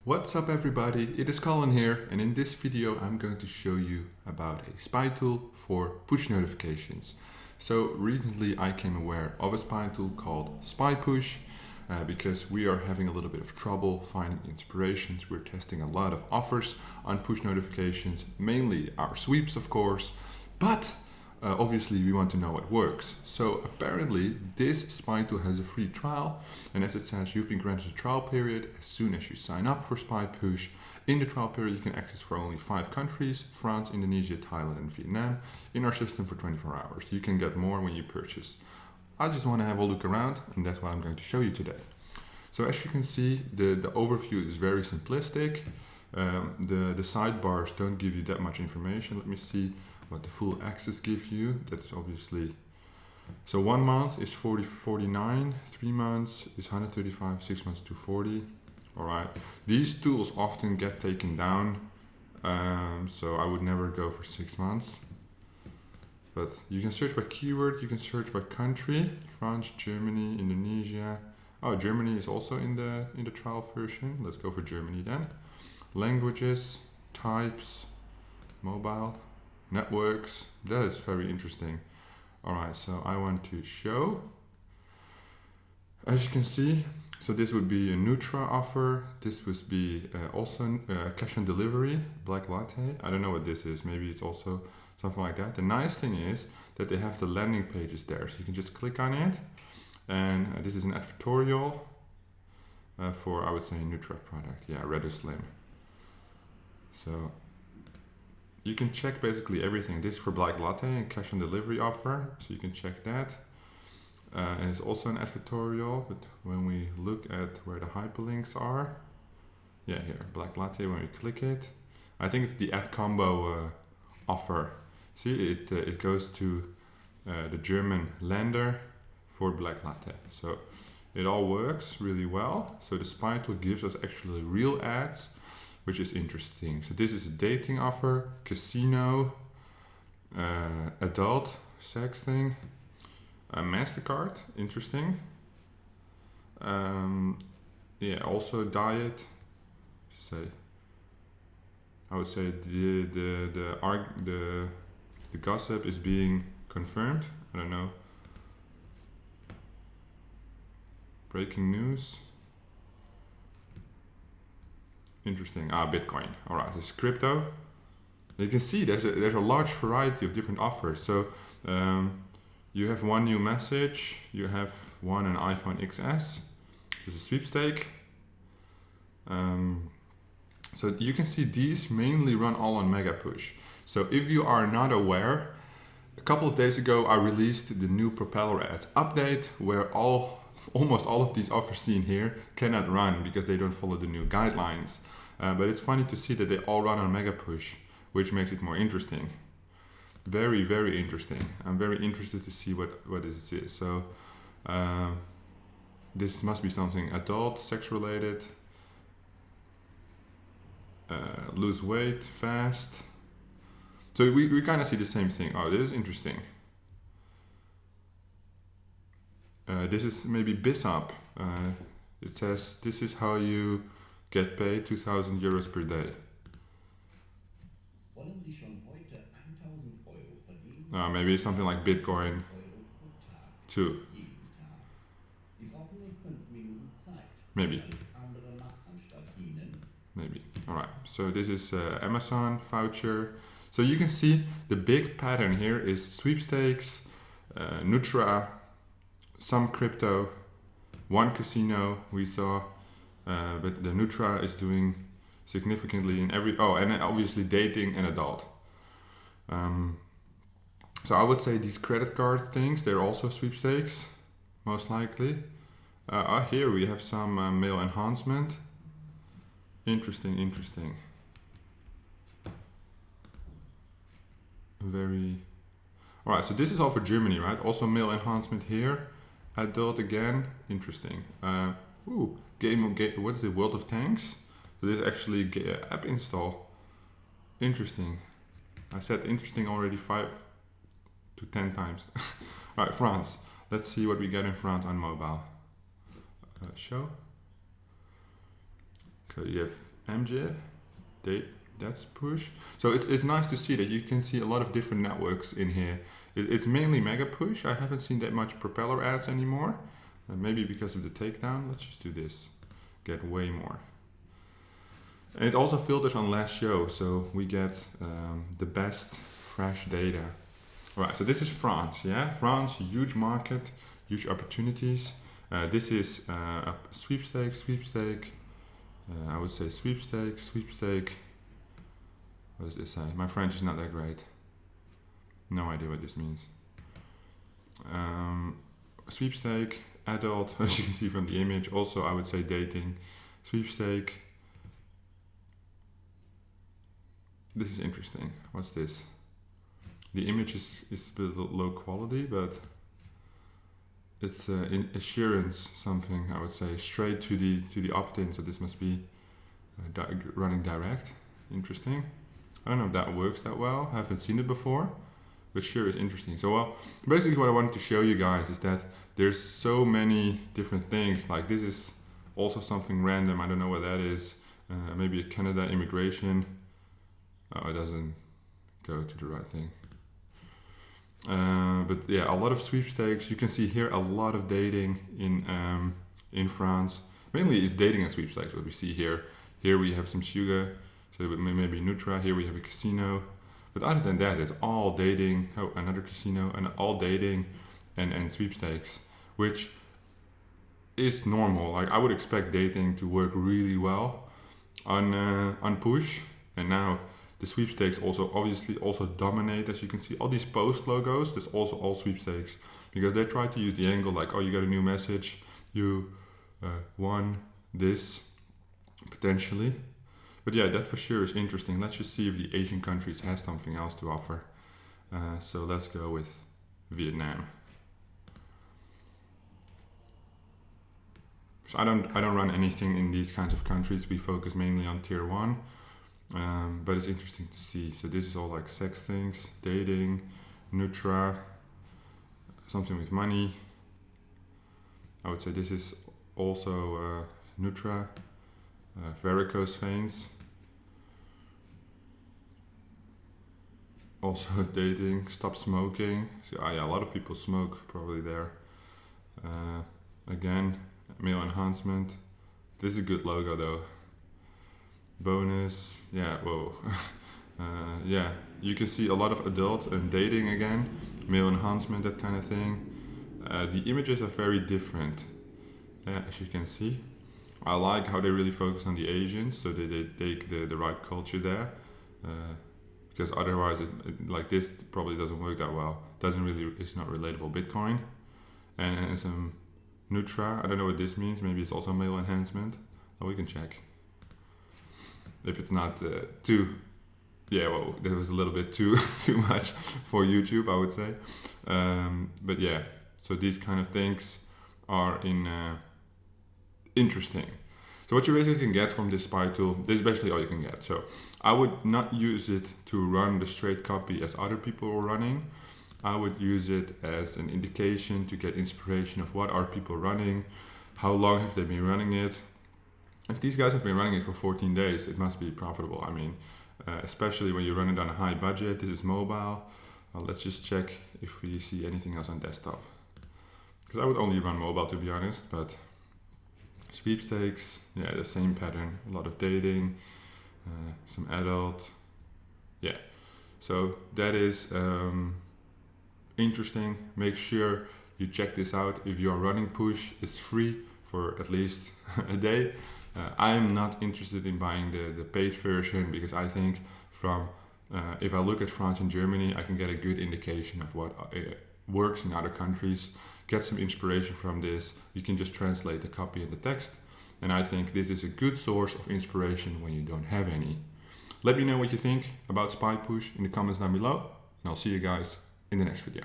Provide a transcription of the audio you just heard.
What's up everybody, it is Colin here, and in this video I'm going to show you about a spy tool for push notifications. So recently I came aware of a spy tool called Spypush because we are having a little bit of trouble finding inspirations. We're testing a lot of offers on push notifications, mainly our sweeps of course, but obviously we want to know what works. So apparently this spy tool has a free trial, and as it says, you've been granted a trial period as soon as you sign up for Spypush. In the trial period you can access for only 5 countries, France, Indonesia, Thailand and Vietnam, in our system for 24 hours. You can get more when you purchase. I just want to have a look around, and that's what I'm going to show you today. So as you can see, the overview is very simplistic. The sidebars don't give you that much information. Let me see what the full access gives you. That's obviously, so 1 month is 49, 3 months is 135, 6 months 240. All right, these tools often get taken down, so I would never go for 6 months. But you can search by keyword, you can search by country, France, Germany, Indonesia. Oh, Germany is also in the trial version. Let's go for Germany then. Languages, types, mobile, networks. That is very interesting. All right, so I want to show. As you can see, so this would be a Nutra offer. This would be also cash on delivery, black latte. I don't know what this is. Maybe it's also something like that. The nice thing is that they have the landing pages there, so you can just click on it. And this is an advertorial for, I would say, a Nutra product. Yeah, Red Slim. So you can check basically everything. This is for black latte and cash on delivery offer, so you can check that. And it's also an advertorial, but when we look at where the hyperlinks are, yeah, here, black latte, when we click it, I think it's the ad combo offer. See, it goes to the German lender for black latte. So it all works really well. So the spy tool gives us actually real ads, which is interesting. So this is a dating offer, casino, adult sex thing, MasterCard, interesting. Yeah, also diet. I would say the gossip is being confirmed. I don't know. Breaking news. Interesting. Bitcoin. All right, this is crypto. You can see there's a large variety of different offers. So you have one new message. You have one an iPhone XS. This is a sweepstake. So you can see these mainly run all on Mega Push. So if you are not aware, a couple of days ago I released the new Propeller Ads update, where almost all of these offers seen here cannot run because they don't follow the new guidelines. But it's funny to see that they all run on Mega Push, which makes it more interesting. Very, very interesting. I'm very interested to see what this is. So this must be something adult, sex related, lose weight fast. So we kind of see the same thing. Oh, this is interesting. This is maybe BISAP. It says this is how you get paid 2,000 euros per day. Wollen Sie schon heute 1.000 Euro verdienen? Maybe something like Bitcoin too. Jeden Tag. Sie brauchen nur 5 Minuten Zeit. Maybe. Alles andere macht anstatt Ihnen. Maybe. All right. So this is Amazon voucher. So you can see the big pattern here is sweepstakes, Nutra, some crypto, one casino we saw, but the Nutra is doing significantly in every, and obviously dating and adult. So I would say these credit card things, they're also sweepstakes, most likely. Here we have some mail enhancement. Interesting. Very. All right, so this is all for Germany, right? Also mail enhancement here. Adult again, interesting. Game, what's the World of Tanks? So this is actually app install. Interesting. I said interesting already 5 to 10 times. All right, France. Let's see what we get in France on mobile. Show. Okay, you have Amjad, that's push. So it's nice to see that you can see a lot of different networks in here. It's mainly mega push. I haven't seen that much propeller ads anymore. Maybe because of the takedown. Let's just do this. Get way more. And it also filters on last show, so we get the best fresh data. All right, so this is France, yeah? France, huge market, huge opportunities. This is a sweepstake. I would say sweepstake. What does this say? My French is not that great. No idea what this means. Sweepstake, adult, as you can see from the image. Also, I would say dating. Sweepstake. This is interesting. What's this? The image is a bit low quality, but it's assurance something, I would say, straight to the opt-in. So this must be running direct. Interesting. I don't know if that works that well. I haven't seen it before, but sure is interesting. So well, basically what I wanted to show you guys is that there's so many different things. Like this is also something random. I don't know what that is. Maybe a Canada immigration. Oh, it doesn't go to the right thing. But yeah, a lot of sweepstakes. You can see here a lot of dating in France. Mainly it's dating and sweepstakes, what we see here. Here we have some sugar, so maybe Nutra. Here we have a casino. But other than that, it's all dating. Oh, another casino, and all dating and sweepstakes, which is normal. Like I would expect dating to work really well on push, and now the sweepstakes also obviously also dominate. As you can see, all these post logos, there's also all sweepstakes, because they try to use the angle like, oh, you got a new message, you won this potentially. But yeah, that for sure is interesting. Let's just see if the Asian countries has something else to offer. So let's go with Vietnam. So I don't run anything in these kinds of countries. We focus mainly on tier 1. But it's interesting to see. So this is all like sex things, dating, Nutra, something with money. I would say this is also Nutra, varicose veins. Also dating, stop smoking. So yeah, a lot of people smoke probably there. Again, male enhancement. This is a good logo though. Bonus, yeah, whoa. Yeah, you can see a lot of adult and dating again, male enhancement, that kind of thing. The images are very different, as you can see. I like how they really focus on the Asians, so they take the right culture there, because otherwise like this probably doesn't work that well. It's not relatable. Bitcoin and some Nutra. I don't know what this means. Maybe it's also male enhancement. Oh, we can check. If it's not too, yeah, well, that was a little bit too much for YouTube, I would say. But yeah, so these kind of things are interesting. So what you basically can get from this Spytool, this is basically all you can get. So I would not use it to run the straight copy as other people are running. I would use it as an indication to get inspiration of what are people running, how long have they been running it. If these guys have been running it for 14 days, it must be profitable. I mean, especially when you run it on a high budget. This is mobile. Let's just check if we see anything else on desktop. Because I would only run mobile, to be honest, but sweepstakes, yeah, the same pattern. A lot of dating, some adult. Yeah, so that is interesting. Make sure you check this out. If you are running push, it's free for at least a day. I'm not interested in buying the paid version, because I think if I look at France and Germany, I can get a good indication of what works in other countries, get some inspiration from this. You can just translate the copy and the text, and I think this is a good source of inspiration when you don't have any. Let me know what you think about Spypush in the comments down below, and I'll see you guys in the next video.